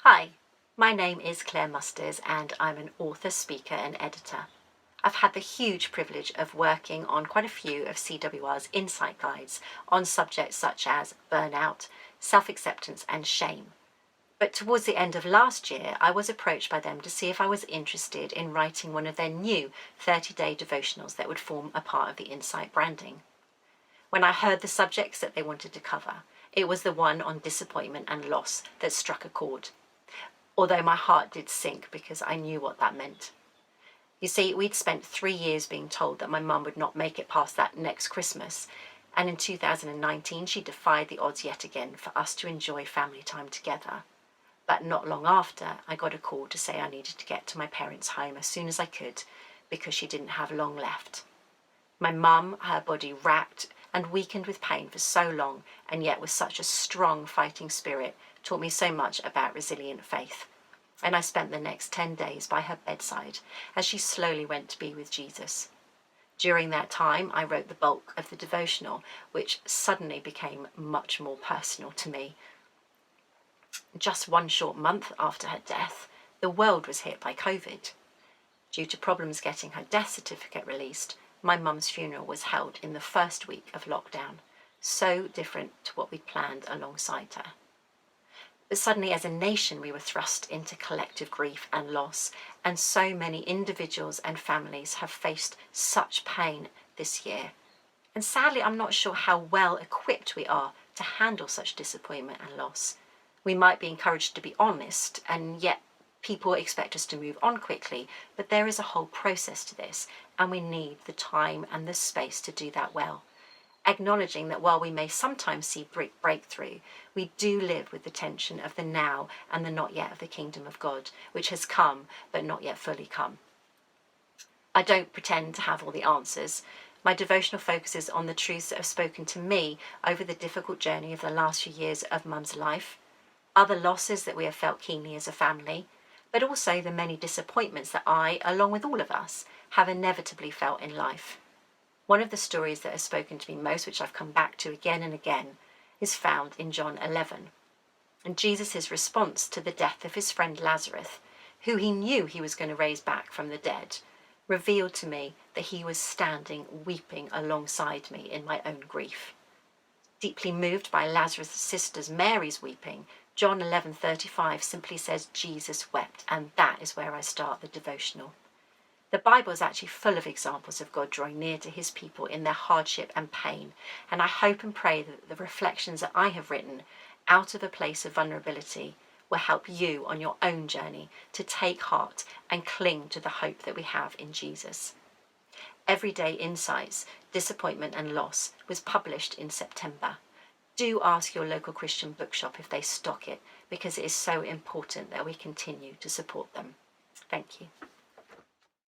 Hi, my name is Claire Musters and I'm an author, speaker and editor. I've had the huge privilege of working on quite a few of CWR's insight guides on subjects such as burnout, self-acceptance and shame. But towards the end of last year, I was approached by them to see if I was interested in writing one of their new 30-day devotionals that would form a part of the Insight branding. When I heard the subjects that they wanted to cover, it was the one on disappointment and loss that struck a chord. Although my heart did sink because I knew what that meant. You see, we'd spent 3 years being told that my mum would not make it past that next Christmas, and in 2019 she defied the odds yet again for us to enjoy family time together. But not long after, I got a call to say I needed to get to my parents' home as soon as I could because she didn't have long left. My mum, her body racked and weakened with pain for so long, and yet with such a strong fighting spirit, taught me so much about resilient faith. And I spent the next 10 days by her bedside as she slowly went to be with Jesus. During that time, I wrote the bulk of the devotional, which suddenly became much more personal to me. Just one short month after her death, the world was hit by COVID. Due to problems getting her death certificate released, my mum's funeral was held in the first week of lockdown, so different to what we'd planned alongside her. But suddenly, as a nation, we were thrust into collective grief and loss, and so many individuals and families have faced such pain this year. And sadly, I'm not sure how well equipped we are to handle such disappointment and loss. We might be encouraged to be honest, and yet people expect us to move on quickly, but there is a whole process to this, and we need the time and the space to do that well. Acknowledging that while we may sometimes see breakthrough, we do live with the tension of the now and the not yet of the kingdom of God, which has come but not yet fully come. I don't pretend to have all the answers. My devotional focuses on the truths that have spoken to me over the difficult journey of the last few years of Mum's life, other losses that we have felt keenly as a family, but also the many disappointments that I, along with all of us, have inevitably felt in life. One of the stories that has spoken to me most, which I've come back to again and again, is found in John 11. And Jesus' response to the death of his friend Lazarus, who he knew he was going to raise back from the dead, revealed to me that he was standing weeping alongside me in my own grief. Deeply moved by Lazarus' sister's Mary's weeping, John 11:35 simply says Jesus wept, and that is where I start the devotional. The Bible is actually full of examples of God drawing near to his people in their hardship and pain, and I hope and pray that the reflections that I have written out of a place of vulnerability will help you on your own journey to take heart and cling to the hope that we have in Jesus. Everyday Insights, Disappointment and Loss was published in September. Do ask your local Christian bookshop if they stock it, because it is so important that we continue to support them. Thank you.